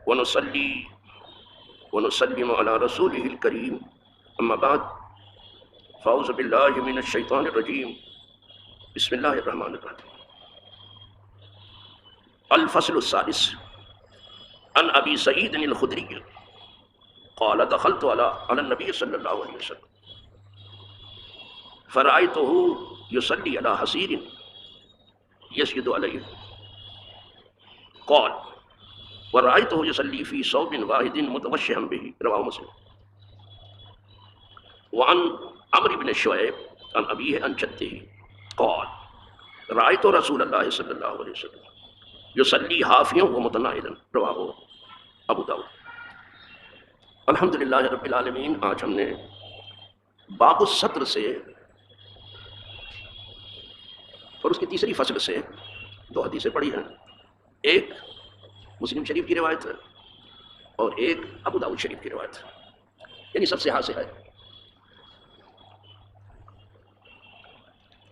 ونصلي ونسلم على رسوله الكريم أما بعد فأعوذ بالله من الشيطان الرجيم بسم الله الرحمن الرحيم الفصل السادس عن أبي سعيد الخدري قال دخلت على النبي صلى الله عليه وسلم فرأيته يصلي على حصير يسجد عليه قال ورأيته يصلي في ثوب واحد متوشحا به رواه مسلم. وعن عمرو بن شعيب عن أبيه عن جده قال رأيت رسول الله صلى الله عليه وسلم يصلي حافيا ومتنائلا رواه ابو داؤد. الحمدللہ رب العالمین. آج ہم نے باب الستر سے اور اس کی تیسری فصل سے دو حدیثیں پڑھی ہیں. ایک مسلم شریف کی روایت ہے اور ایک ابو داؤد شریف کی روایت ہے، یعنی سب سے حاصل ہے.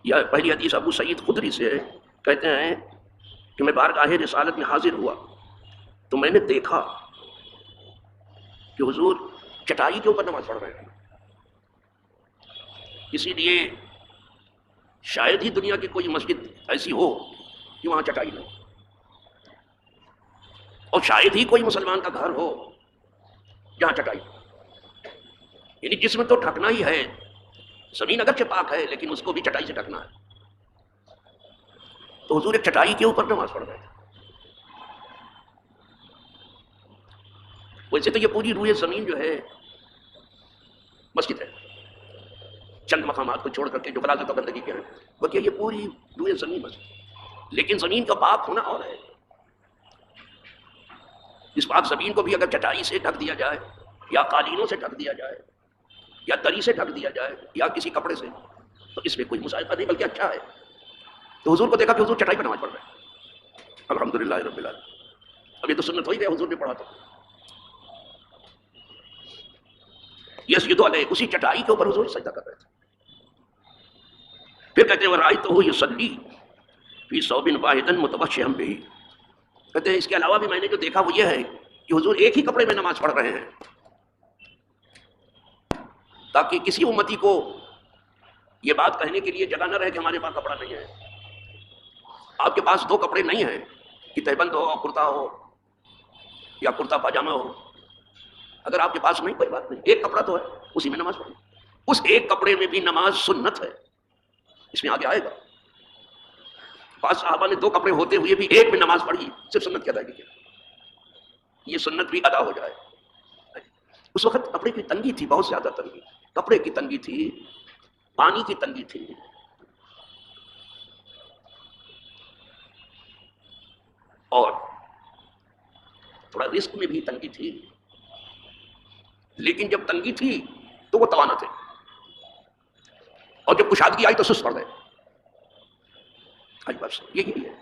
یا پہلی حدیث ابو سعید خدری سے کہتے ہیں کہ میں بارگاہ رسالت میں حاضر ہوا تو میں نے دیکھا کہ حضور چٹائی کے اوپر نماز پڑھ رہے ہیں. اسی لیے شاید ہی دنیا کی کوئی مسجد ایسی ہو کہ وہاں چٹائی نہ ہو، اور شاید ہی کوئی مسلمان کا گھر ہو جہاں چٹائی ہو. یعنی جسم تو ڈھکنا ہی ہے، زمین اگرچہ پاک ہے لیکن اس کو بھی چٹائی سے ڈھکنا ہے. تو حضور ایک چٹائی کے اوپر نماز پڑھ رہے تھے. ویسے تو یہ پوری روئے زمین جو ہے مسجد ہے، چند مقامات کو چھوڑ کر کے جو غلاظت و گندگی کے ہیں، بلکہ یہ پوری روئے زمین مسجد. لیکن زمین کا پاک ہونا اور ہے. اس پاک زمین کو بھی اگر چٹائی سے ڈھک دیا جائے یا قالینوں سے ڈھک دیا جائے یا دری سے ڈھک دیا جائے یا کسی کپڑے سے، تو اس میں کوئی مصائبہ نہیں بلکہ اچھا ہے. تو حضور کو دیکھا کہ حضور چٹائی پر نماز پڑھ رہے ہیں. الحمدللہ رب العالمین. اب یہ تو سنت ہو ہی گیا، حضور نے پڑھا تو یسجد علیہ، اسی چٹائی کے اوپر حضور سجدہ کر رہے تھے. پھر کہتے ہیں ورأیتہ یصلی فی ثوب واحد متوشحا بہ. کہتے ہیں اس کے علاوہ بھی میں نے جو دیکھا وہ یہ ہے کہ حضور ایک ہی کپڑے میں نماز پڑھ رہے ہیں تاکہ کسی امتی کو یہ بات کہنے کے لیے جگہ نہ رہے کہ ہمارے پاس کپڑا نہیں ہے. آپ کے پاس دو کپڑے نہیں ہیں کہ تہبند ہو کرتا ہو یا کرتا پاجامہ ہو. اگر آپ کے پاس نہیں کوئی بات نہیں، ایک کپڑا تو ہے، اسی میں نماز پڑھیں. اس ایک کپڑے میں بھی نماز سنت ہے، اس میں آگے آئے گا. بعض صحابہ نے دو کپڑے ہوتے ہوئے بھی ایک میں نماز پڑھی، صرف سنت کی ادائیگی کی. یہ سنت بھی ادا ہو جائے. اس وقت کپڑے کی تنگی تھی، بہت زیادہ تنگی. کپڑے کی تنگی تھی، پانی کی تنگی تھی، اور تھوڑا رزق میں بھی تنگی تھی. لیکن جب تنگی تھی تو وہ توانا تھے، اور جب کشادگی آئی تو سست پڑ گئے. بس یہی ہے،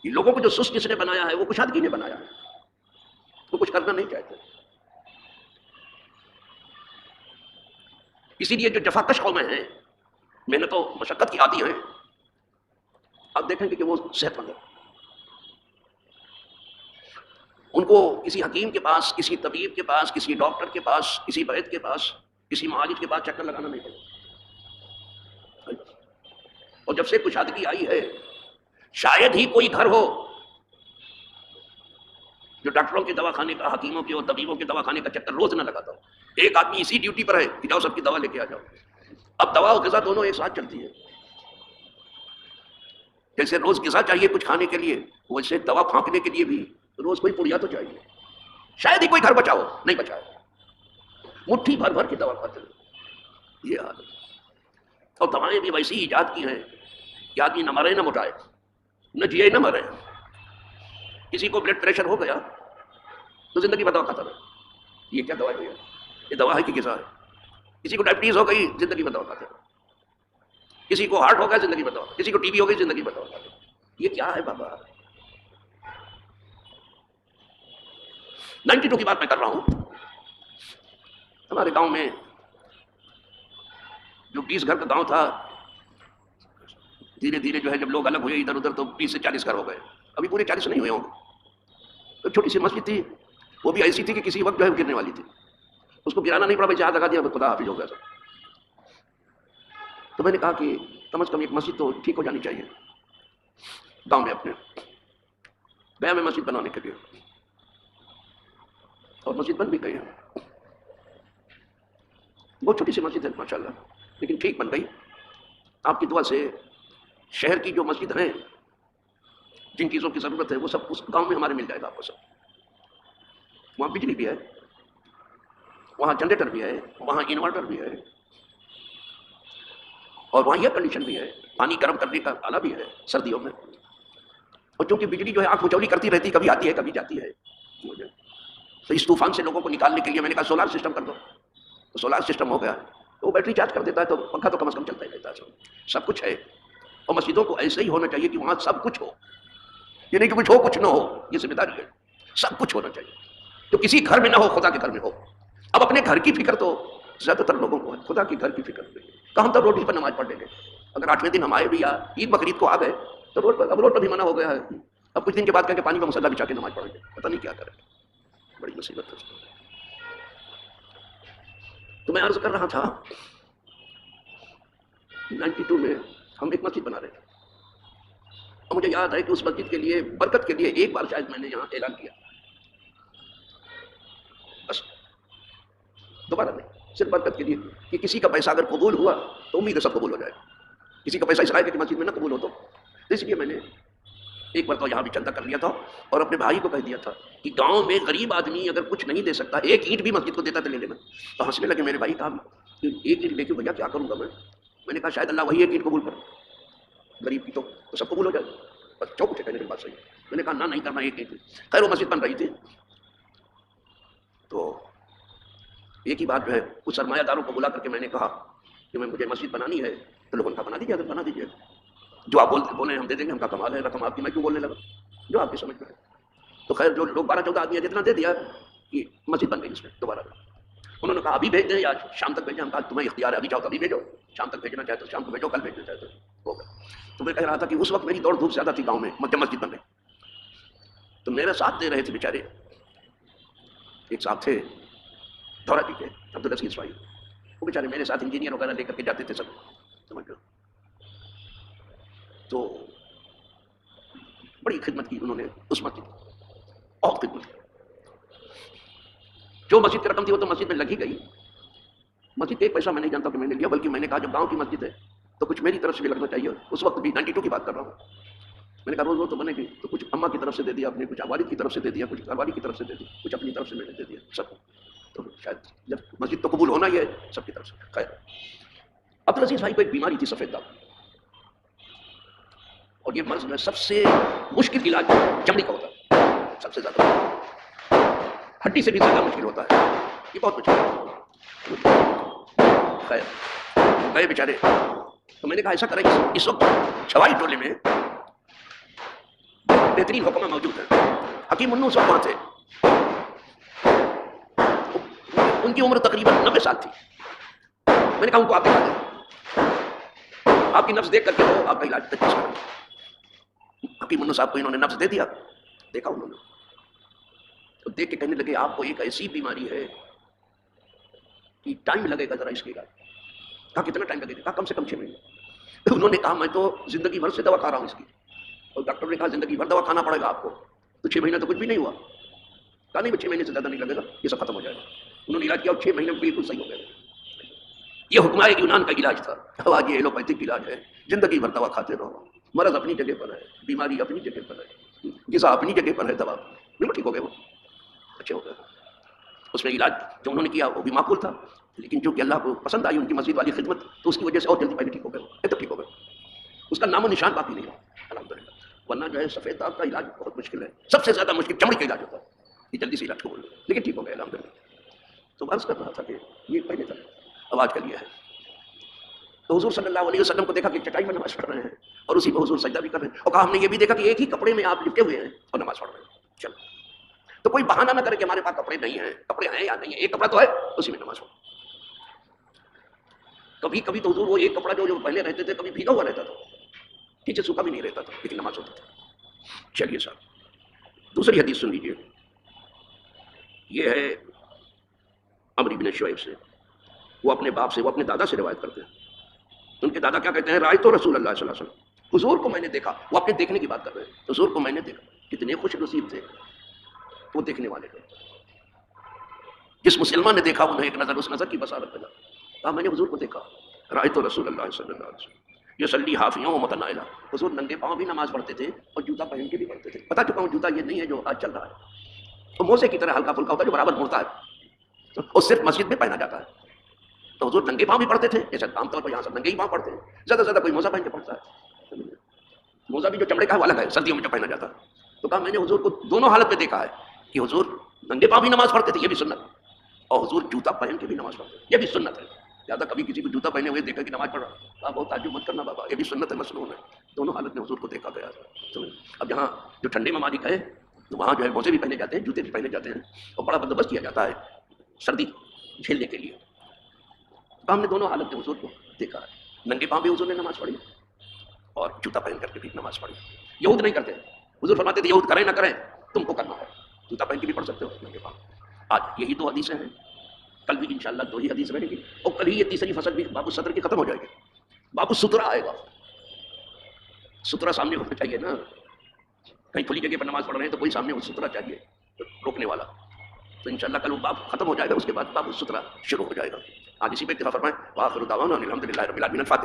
یہ لوگوں کو جو سست جس نے بنایا ہے وہ کشادگی نے بنایا ہے. وہ کچھ کرنا نہیں چاہتے. اسی لیے جو جفاکش قومیں ہیں، محنت و مشقت کی عادی ہیں، آپ دیکھیں گے کہ وہ صحت مند ہیں. ان کو کسی حکیم کے پاس، کسی طبیب کے پاس، کسی ڈاکٹر کے پاس، کسی وید کے پاس، کسی معالج کے پاس چکر لگانا نہیں پڑے. اور جب سے کشادگی آئی ہے، شاید ہی کوئی گھر ہو جو ڈاکٹروں کے دواخانے کا، حکیموں کے اور طبیبوں کے دواخانے کا چکر روز نہ لگاتا ہو. ایک آدمی اسی ڈیوٹی پر ہے کہ جاؤ سب کی دوا لے کے آ جاؤ. اب دوا اور غذا دونوں ایک ساتھ چلتی ہے. جیسے روز غذا چاہیے کچھ کھانے کے لیے، ویسے دوا پھانکنے کے لیے بھی روز کوئی پڑیا تو چاہیے. شاید ہی کوئی گھر بچاؤ، نہیں بچاؤ، مٹھی بھر بھر کی دوا کھاتے ہیں. یہ حال ہے. اور دوائیں بھی ویسی ایجاد کی ہیں کہ آدمی نہ مرے نہ مٹائے، نہ جیے نہ مرے. کسی کو بلڈ پریشر ہو گیا تو زندگی بتاؤ کھاتا رہے. یہ کیا دوا ہے؟ یہ دوا ہے کہ غذا ہے؟ کسی کو ڈائبٹیز ہو گئی، زندگی بتاؤ کھاتے رہے. کسی کو ہارٹ ہو گیا، زندگی بتاؤ. کسی کو ٹی بی ہو گئی، زندگی بتاؤ کھاتے رہے. یہ کیا ہے بابا؟ 92 کی بات میں کر رہا ہوں. ہمارے گاؤں میں جو 20 گھر کا گاؤں تھا، دھیرے دھیرے جو ہے جب لوگ الگ ہوئے ادھر ادھر تو 20 سے 40 گھر ہو گئے. ابھی پورے 40 نہیں ہوئے ہوں گے. تو چھوٹی سی مسجد تھی، وہ بھی ایسی تھی کہ کسی وقت جو ہے گرنے والی تھی، اس کو گرانا نہیں پڑا، بھائی جہاز لگا دیا خدا حافظ ہو گیا سب۔ تو میں نے کہا کہ کم از کم ایک مسجد تو ٹھیک ہو جانی چاہیے گاؤں میں اپنے، گیا میں مسجد بنانے کے لیے، اور مسجد بن بھی گئی ہے، بہت چھوٹی سی مسجد ہے ماشاءاللہ، لیکن ٹھیک بن گئی آپ کی دعا سے۔ شہر کی جو مسجد ہیں جن چیزوں کی ضرورت ہے وہ سب اس گاؤں میں ہمارے مل جائے گا آپ کو سب، وہاں بجلی بھی ہے، وہاں جنریٹر بھی ہے، وہاں انورٹر بھی ہے، اور وہاں ایئر کنڈیشن بھی ہے، پانی گرم کرنے کا آلہ بھی ہے سردیوں میں، اور چونکہ بجلی جو ہے آنکھ مچولی کرتی رہتی، کبھی آتی ہے کبھی جاتی ہے، تو اس طوفان سے لوگوں کو نکالنے کے لیے میں نے کہا سولار سسٹم کر دو، تو سولار سسٹم ہو گیا، تو وہ بیٹری چارج کر دیتا ہے، تو پنکھا تو کم از کم چلتا ہی رہتا ہے، سب کچھ ہے۔ اور مسجدوں کو ایسے ہی ہونا چاہیے کہ وہاں سب کچھ ہو، یہ نہیں کہ کچھ ہو کچھ نہ ہو، یہ ذمہ داری ہے، سب کچھ ہونا چاہیے، تو کسی گھر میں نہ ہو خدا کے گھر میں ہو۔ اب اپنے گھر کی فکر تو زیادہ تر لوگوں کو ہے، خدا کی گھر کی فکر نہیں، کہاں ہم تو روڈ پر نماز پڑھ لیں گے، اگر 8ویں دن ہم آئے بھی یا عید بقرعید کو آ گئے تو روڈ پر، اب روڈ پر بھی منع ہو گیا ہے، اب کچھ دن کے بعد کہیں کہ پانی کا مسئلہ بچا کے نماز پڑھیں گے، پتہ نہیں کیا کریں، بڑی مصیبت ہے۔ تو میں عرض کر رہا تھا 92 میں ہم ایک مسجد بنا رہے تھے، اور مجھے یاد ہے کہ اس مسجد کے لیے برکت کے لیے ایک بار شاید میں نے یہاں اعلان کیا، بس دوبارہ نہیں، صرف برکت کے لیے کہ کسی کا پیسہ اگر قبول ہوا تو امید ہے سب قبول ہو جائے گا، کسی کا پیسہ اس رائے کہ مسجد میں نہ قبول ہو تو اس لیے میں نے ایک بار تو یہاں بھی چندہ کر لیا تھا، اور اپنے بھائی کو کہہ دیا تھا کہ گاؤں میں غریب آدمی اگر کچھ نہیں دے سکتا، ایک اینٹ بھی مسجد کو دیتا تو لے لینا، تو ہنسنے لگے میرے بھائی، کہا ایک اینٹ لے کے بھیا کیا کروں گا میں نے کہا شاید اللہ وہی ایک اینٹ قبول کر، غریب کی تو سب قبول ہو جائے، بس چوک اٹھے کہنے کی بات صحیح، میں نے کہا نہ نہیں کرنا ایک اینٹ، خیر وہ مسجد بن رہی تھی، تو ایک ہی بات جو ہے کچھ سرمایہ داروں کو بلا کر کے میں نے کہا کہ مجھے مسجد بنانی ہے، تو لوگوں نے کہا بنا دیجیے، اگر بنا دیجیے، جو آپ بولے ہم دے دیں گے، ہم کا کمال ہے، رقم آپ کی، میں کیوں بولنے لگا، جو آپ کی سمجھ میں ہے، تو خیر جو لوگ 12-14 آدمی جتنا دے دیا کہ مسجد بن گئی اس میں دوبارہ، انہوں نے کہا ابھی بھیج دیں یا شام تک بھیجیں، ہم کہا تمہیں اختیار ہے، ابھی چاہو تو ابھی بھیجو، شام تک بھیجنا چاہے تو شام کو بھیجو، کل بھیجنا چاہے تو ہو گیا۔ تو میں کہہ رہا تھا کہ اس وقت میری دوڑ دھوپ زیادہ تھی گاؤں میں، جب مسجد بن گئی، تو میرے ساتھ دے رہے تھے بیچارے، ایک صاحب تھے دھورا جی کے عبدالعزیز بھائی، وہ بیچارے میرے ساتھ انجینئر وغیرہ لے کر کے جاتے تھے سب، سمجھ لو، تو بڑی خدمت کی انہوں نے اس مسجد، بہت خدمت کی، جو مسجد کی رقم تھی وہ تو مسجد میں لگی گئی، مسجد ایک پیسہ میں نہیں جانتا کہ میں نے لیا، بلکہ میں نے کہا جب گاؤں کی مسجد ہے تو کچھ میری طرف سے بھی لگنا چاہیے، اس وقت بھی 92 کی بات کر رہا ہوں، میں نے کہا روز روز تو بنے گی، تو کچھ اماں کی طرف سے دے دیا آپ نے، کچھ والد کی طرف سے دے دیا، کچھ گھر والی کی طرف سے دے دیا، کچھ اپنی طرف سے میں نے دے دیا سب، تو شاید جب مسجد تو قبول ہونا ہی ہے سب کی طرف سے۔ خیر عبدالعزیز بھائی کو ایک بیماری تھی سفید داغ، اور یہ مرض میں سب سے مشکل علاج چمڑی کا ہوتا ہے، سب سے زیادہ ہڈی سے بھی زیادہ مشکل ہوتا ہے، یہ بہت مشکل ہے۔ خیر گئے بیچارے، تو میں نے کہا ایسا کریں اس وقت چھوائی ٹولے میں بہترین حکمہ موجود ہیں، حکیم منو اس وقت وہاں تھے، ان کی عمر تقریباً 90 سال تھی، میں نے کہا ان کو آپ دکھا دیں، آپ کی نبض دیکھ کر کے وہ آپ کا علاج تجویز کریں۔ حکیم منو صاحب کو انہوں نے نبض دے دیا، دیکھا انہوں نے، تو دیکھ کے کہنے لگے آپ کو ایک ایسی بیماری ہے کہ ٹائم لگے گا ذرا اس کے علاج۔ کہا کتنا ٹائم لگے گا؟ کہا کم سے کم 6 مہینے۔ انہوں نے کہا میں تو زندگی بھر سے دوا کھا رہا ہوں اس کی، اور ڈاکٹر نے کہا زندگی بھر دوا کھانا پڑے گا آپ کو، تو 6 مہینے تو کچھ بھی نہیں ہوا۔ کہا نہیں 6 مہینے سے زیادہ نہیں لگے گا، یہ سب ختم ہو جائے گا۔ انہوں نے علاج کیا اور 6 مہینے میں بالکل صحیح ہو گیا۔ یہ حکمائے یونان کا علاج تھا، آج یہ ایلوپیتھک علاج ہے، زندگی بھر دوا کھاتے رہو، مرض اپنی جگہ پر ہے، بیماری اپنی جگہ پر ہے، غذا اپنی جگہ پر ہے، دوا بالکل ٹھیک ہو گئے، وہ اچھے ہو گئے۔ اس میں علاج جو انہوں نے کیا وہ بھی معقول تھا، لیکن چونکہ اللہ کو پسند آئی ان کی مسجد والی خدمت، تو اس کی وجہ سے اور جلدی پہلے ٹھیک ہو گئے، تو ٹھیک ہو گئے، اس کا نام و نشان باقی نہیں ہے الحمدللہ۔ ورنہ جو ہے سفید داغ کا علاج بہت مشکل ہے، سب سے زیادہ مشکل چمڑی کا علاج ہوتا ہے، یہ جلدی سے علاج قبول ہے، لیکن ٹھیک ہو گیا الحمدللہ۔ تو عرض کر رہا تھا کہ یہ پہلے تھا، اب آج کل یہ ہے، تو حضور صلی اللہ علیہ وسلم کو دیکھا کہ چٹائی میں نماز پڑھ رہے ہیں اور اسی پہ حضور سجدہ بھی کر رہے ہیں، اور کہا ہم نے یہ بھی دیکھا کہ ایک ہی کپڑے میں آپ لپٹے ہوئے ہیں اور نماز پڑھ رہے ہیں، چلو تو کوئی بہانہ نہ کرے کہ ہمارے پاس کپڑے نہیں ہیں، کپڑے ہیں یا نہیں ہیں، ایک کپڑا تو ہے اسی میں نماز پڑھو۔ کبھی کبھی تو حضور وہ ایک کپڑا جو پہلے رہتے تھے کبھی بھیگا ہوا رہتا تھا، نیچے سوکھا بھی نہیں رہتا تھا، لیکن نماز ہوتی تھی۔ چلیے صاحب دوسری حدیث سن لیجیے۔ یہ ہے عمرو بن شعیب سے، وہ اپنے باپ سے، وہ اپنے دادا سے روایت کرتے ہیں۔ ان کے دادا کیا کہتے ہیں؟ رائے تو رسول اللہ صلی اللہ علیہ وسلم، حضور کو میں نے دیکھا۔ وہ اپنے دیکھنے کی بات کر رہے ہیں، حضور کو میں نے دیکھا۔ کتنے خوش نصیب تھے وہ دیکھنے والے لوگ۔ جس مسلمان نے دیکھا انہیں ایک نظر، اس نظر کی بصارت پیدا، کہا میں نے حضور کو دیکھا، رائے تو رسول اللہ صلی اللہ علیہ وسلم یصلی حافیوں و متنائلہ، حضور ننگے پاؤں بھی نماز پڑھتے تھے اور جوتا پہن کے بھی پڑھتے تھے۔ بتا چکا ہوں جوتا یہ نہیں ہے جو آج چل رہا ہے، تو موزے کی طرح ہلکا پھلکا ہوتا ہے جو برابر مڑتا ہے اور صرف مسجد میں پہنا جاتا ہے۔ تو حضور ننگے پاؤں بھی پڑھتے تھے، جیسے عام طور پر یہاں سب ننگے ہی پاؤں پڑھتے ہیں، زیادہ سے زیادہ کوئی موزہ پہن کے پڑھتا ہے۔ موزہ بھی جو چمڑے کا ہے وہ الگ ہے، سردیوں میں جو پہنا جاتا ہے۔ تو کہا میں نے حضور کو دونوں حالت میں دیکھا ہے کہ حضور ننگے پاؤں بھی نماز پڑھتے تھے، یہ بھی سنت، اور حضور جوتا پہن کے بھی نماز پڑھتے تھے، یہ بھی سنت ہے۔ زیادہ کبھی کسی کو جوتا پہنے ہوئے دیکھا کہ نماز پڑھ رہا، کہا بہت تعجب مت کرنا بابا، یہ بھی سنت ہے، مسنون ہے۔ دونوں حالت میں حضور کو دیکھا گیا ہے۔ اب یہاں جو ٹھنڈے ممالک ہے تو وہاں جو ہے موزے بھی پہنے جاتے ہیں، جوتے بھی پہنے جاتے ہیں، اور بڑا بندوبست کیا جاتا ہے سردی جھیلنے کے لیے۔ تو ہم نے دونوں حالت میں حضور کو دیکھا ہے، ننگے پاؤں بھی حضور نے نماز پڑھی اور جوتا پہن کر کے بھی نماز پڑھی۔ یہود نہیں کرتے، حضور فرماتے تھے یہود کریں نہ کریں تم کو کرنا ہے، جوتا پہن کے بھی پڑھ سکتے ہو ننگے پاؤں۔ آج یہی دو حدیثیں ہیں، کل بھی انشاءاللہ دو ہی حدیث رہیں گی، اور کل ہی یہ تیسری فصل بھی باب الصدر کی ختم ہو جائے گی، باب السترہ آئے گا۔ سترہ سامنے ہونا چاہیے نا، کہیں کھلی جگہ پر نماز پڑھ رہے ہیں تو کوئی سامنے وہ سترہ چاہیے روکنے والا۔ تو انشاءاللہ کل وہ باب ختم ہو جائے گا، اس کے بعد باب السترہ شروع ہو جائے گا۔ آج اسی پہ اتفاق فرمائیں، وآخر دعوانا الحمدللہ رب العالمین۔ الفاتحہ۔